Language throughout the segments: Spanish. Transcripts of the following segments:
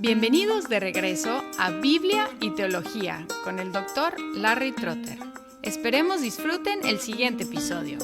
Bienvenidos de regreso a Biblia y Teología con el Dr. Larry Trotter. Esperemos disfruten el siguiente episodio.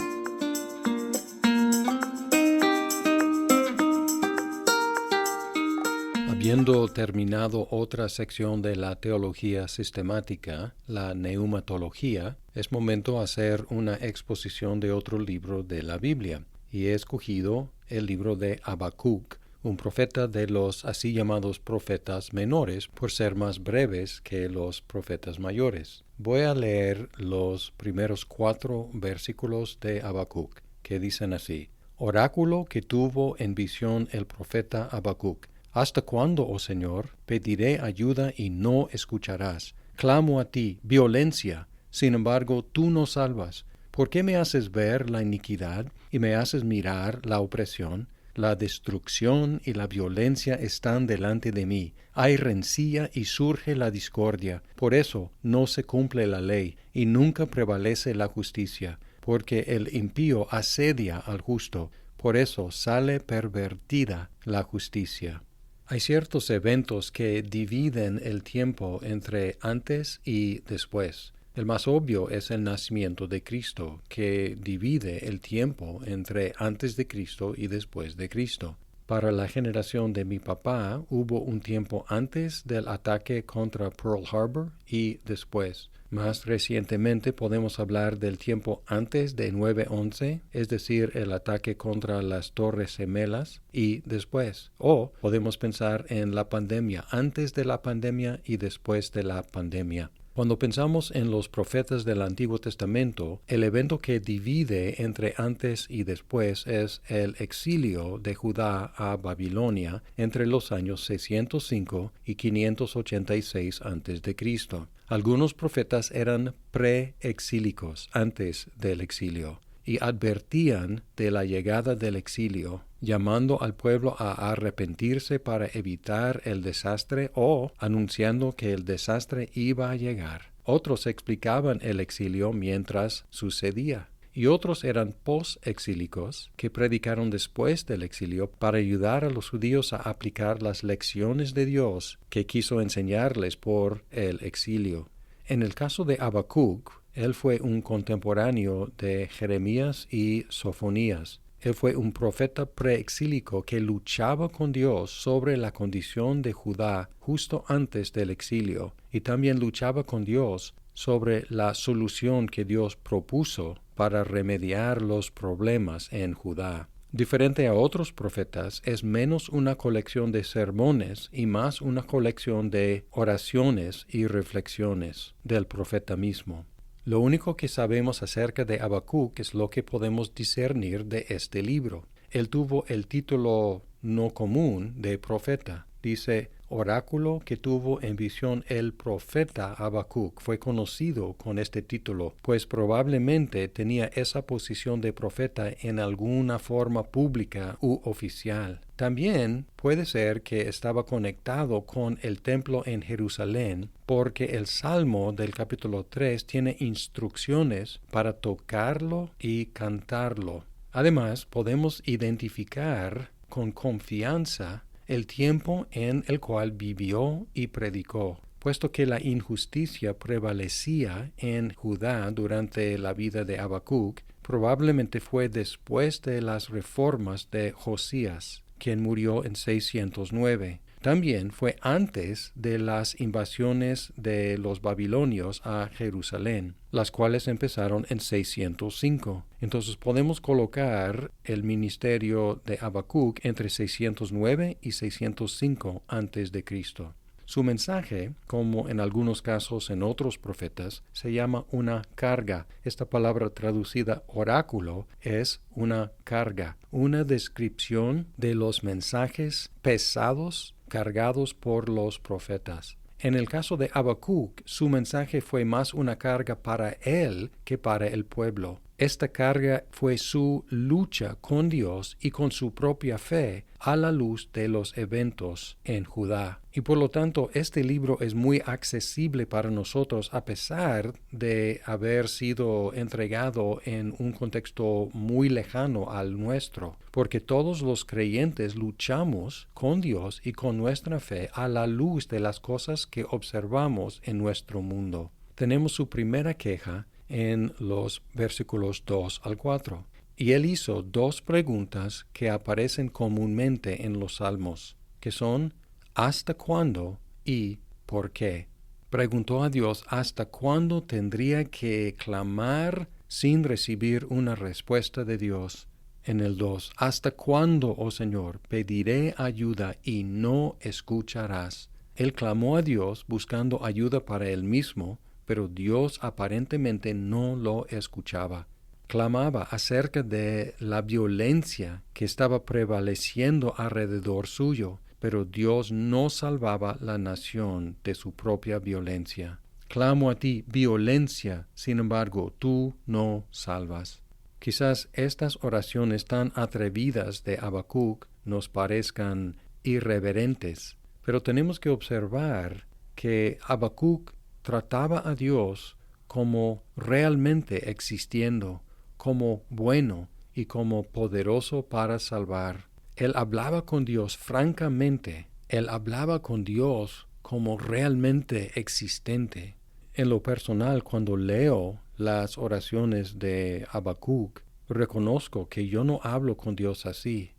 Habiendo terminado otra sección de la teología sistemática, la neumatología, es momento de hacer una exposición de otro libro de la Biblia, y he escogido el libro de Habacuc, un profeta de los así llamados profetas menores, por ser más breves que los profetas mayores. Voy a leer los primeros 4 versículos de Habacuc, que dicen así: Oráculo que tuvo en visión el profeta Habacuc. ¿Hasta cuándo, oh Señor? Pediré ayuda y no escucharás. Clamo a ti, violencia, sin embargo tú no salvas. ¿Por qué me haces ver la iniquidad y me haces mirar la opresión? La destrucción y la violencia están delante de mí. Hay rencilla y surge la discordia. Por eso no se cumple la ley y nunca prevalece la justicia, porque el impío asedia al justo. Por eso sale pervertida la justicia. Hay ciertos eventos que dividen el tiempo entre antes y después. El más obvio es el nacimiento de Cristo, que divide el tiempo entre antes de Cristo y después de Cristo. Para la generación de mi papá hubo un tiempo antes del ataque contra Pearl Harbor y después. Más recientemente podemos hablar del tiempo antes de 9/11, es decir, el ataque contra las Torres Gemelas, y después. O podemos pensar en la pandemia, antes de la pandemia y después de la pandemia. Cuando pensamos en los profetas del Antiguo Testamento, el evento que divide entre antes y después es el exilio de Judá a Babilonia entre los años 605 y 586 a.C. Algunos profetas eran preexílicos antes del exilio y advertían de la llegada del exilio, llamando al pueblo a arrepentirse para evitar el desastre o anunciando que el desastre iba a llegar. Otros explicaban el exilio mientras sucedía, y otros eran post-exílicos que predicaron después del exilio para ayudar a los judíos a aplicar las lecciones de Dios que quiso enseñarles por el exilio. En el caso de Habacuc, él fue un contemporáneo de Jeremías y Sofonías. Él fue un profeta preexílico que luchaba con Dios sobre la condición de Judá justo antes del exilio, y también luchaba con Dios sobre la solución que Dios propuso para remediar los problemas en Judá. Diferente a otros profetas, es menos una colección de sermones y más una colección de oraciones y reflexiones del profeta mismo. Lo único que sabemos acerca de Habacuc es lo que podemos discernir de este libro. Él tuvo el título no común de profeta. Dice, oráculo que tuvo en visión el profeta Habacuc. Fue conocido con este título, pues probablemente tenía esa posición de profeta en alguna forma pública u oficial. También puede ser que estaba conectado con el templo en Jerusalén, porque el Salmo del capítulo 3 tiene instrucciones para tocarlo y cantarlo. Además, podemos identificar con confianza el tiempo en el cual vivió y predicó, puesto que la injusticia prevalecía en Judá durante la vida de Habacuc. Probablemente fue después de las reformas de Josías, quien murió en 609. También fue antes de las invasiones de los babilonios a Jerusalén, las cuales empezaron en 605. Entonces podemos colocar el ministerio de Habacuc entre 609 y 605 a.C. Su mensaje, como en algunos casos en otros profetas, se llama una carga. Esta palabra traducida oráculo es una carga, una descripción de los mensajes pesados cargados por los profetas. En el caso de Habacuc, su mensaje fue más una carga para él que para el pueblo. Esta carga fue su lucha con Dios y con su propia fe a la luz de los eventos en Judá. Y por lo tanto, este libro es muy accesible para nosotros a pesar de haber sido entregado en un contexto muy lejano al nuestro, porque todos los creyentes luchamos con Dios y con nuestra fe a la luz de las cosas que observamos en nuestro mundo. Tenemos su primera queja en los versículos 2 al 4. Y él hizo dos preguntas que aparecen comúnmente en los salmos, que son ¿hasta cuándo? Y ¿por qué? Preguntó a Dios hasta cuándo tendría que clamar sin recibir una respuesta de Dios. En el 2, ¿hasta cuándo, oh Señor, pediré ayuda y no escucharás? Él clamó a Dios buscando ayuda para él mismo, pero Dios aparentemente no lo escuchaba. Clamaba acerca de la violencia que estaba prevaleciendo alrededor suyo, pero Dios no salvaba la nación de su propia violencia. Clamo a ti, violencia, sin embargo, tú no salvas. Quizás estas oraciones tan atrevidas de Habacuc nos parezcan irreverentes, pero tenemos que observar que Habacuc trataba a Dios como realmente existiendo, como bueno y como poderoso para salvar. Él hablaba con Dios francamente, él hablaba con Dios como realmente existente. En lo personal, cuando leo las oraciones de Habacuc, reconozco que yo no hablo con Dios así.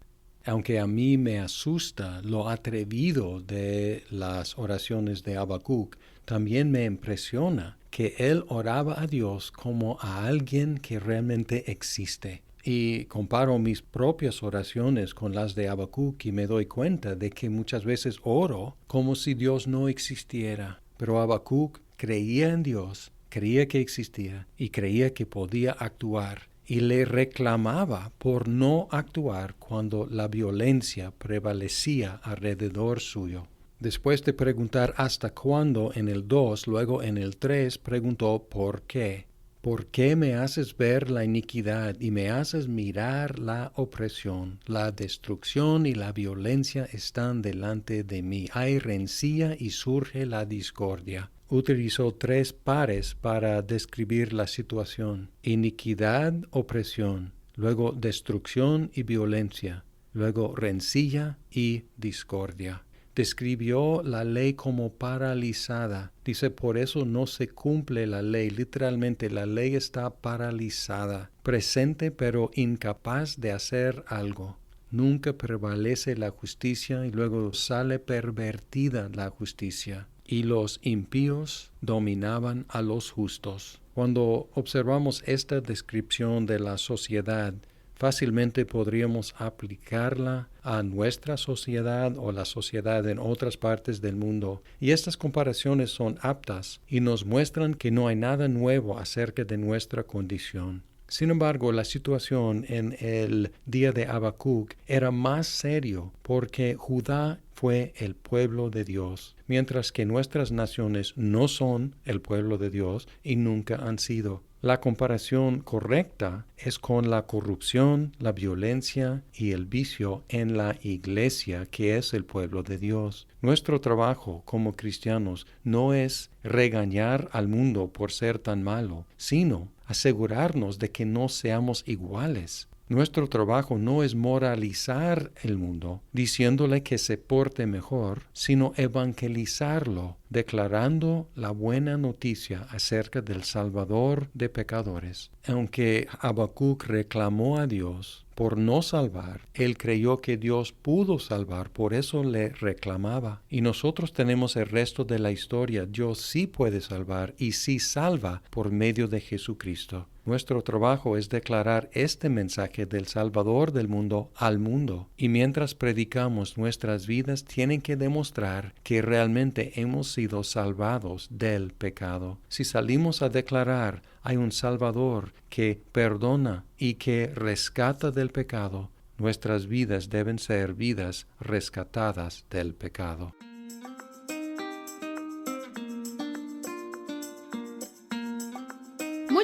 Aunque a mí me asusta lo atrevido de las oraciones de Habacuc, también me impresiona que él oraba a Dios como a alguien que realmente existe. Y comparo mis propias oraciones con las de Habacuc y me doy cuenta de que muchas veces oro como si Dios no existiera. Pero Habacuc creía en Dios, creía que existía y creía que podía actuar. Y le reclamaba por no actuar cuando la violencia prevalecía alrededor suyo. Después de preguntar hasta cuándo en el 2, luego en el 3 preguntó ¿por qué? ¿Por qué me haces ver la iniquidad y me haces mirar la opresión? La destrucción y la violencia están delante de mí. Hay rencilla y surge la discordia. Utilizó 3 pares para describir la situación: iniquidad, opresión, luego destrucción y violencia, luego rencilla y discordia. Describió la ley como paralizada. Dice, por eso no se cumple la ley. Literalmente, la ley está paralizada, presente pero incapaz de hacer algo. Nunca prevalece la justicia y luego sale pervertida la justicia. Y los impíos dominaban a los justos. Cuando observamos esta descripción de la sociedad, fácilmente podríamos aplicarla a nuestra sociedad o la sociedad en otras partes del mundo. Y estas comparaciones son aptas y nos muestran que no hay nada nuevo acerca de nuestra condición. Sin embargo, la situación en el día de Habacuc era más serio porque Judá fue el pueblo de Dios, mientras que nuestras naciones no son el pueblo de Dios y nunca han sido. La comparación correcta es con la corrupción, la violencia y el vicio en la iglesia, que es el pueblo de Dios. Nuestro trabajo como cristianos no es regañar al mundo por ser tan malo, sino asegurarnos de que no seamos iguales. Nuestro trabajo no es moralizar el mundo, diciéndole que se porte mejor, sino evangelizarlo, declarando la buena noticia acerca del Salvador de pecadores. Aunque Habacuc reclamó a Dios por no salvar, él creyó que Dios pudo salvar, por eso le reclamaba. Y nosotros tenemos el resto de la historia. Dios sí puede salvar y sí salva por medio de Jesucristo. Nuestro trabajo es declarar este mensaje del Salvador del mundo al mundo. Y mientras predicamos, nuestras vidas tienen que demostrar que realmente hemos sido salvados del pecado. Si salimos a declarar hay un Salvador que perdona y que rescata del pecado, nuestras vidas deben ser vidas rescatadas del pecado.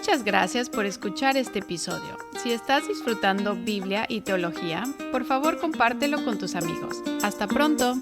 Muchas gracias por escuchar este episodio. Si estás disfrutando Biblia y teología, por favor compártelo con tus amigos. Hasta pronto.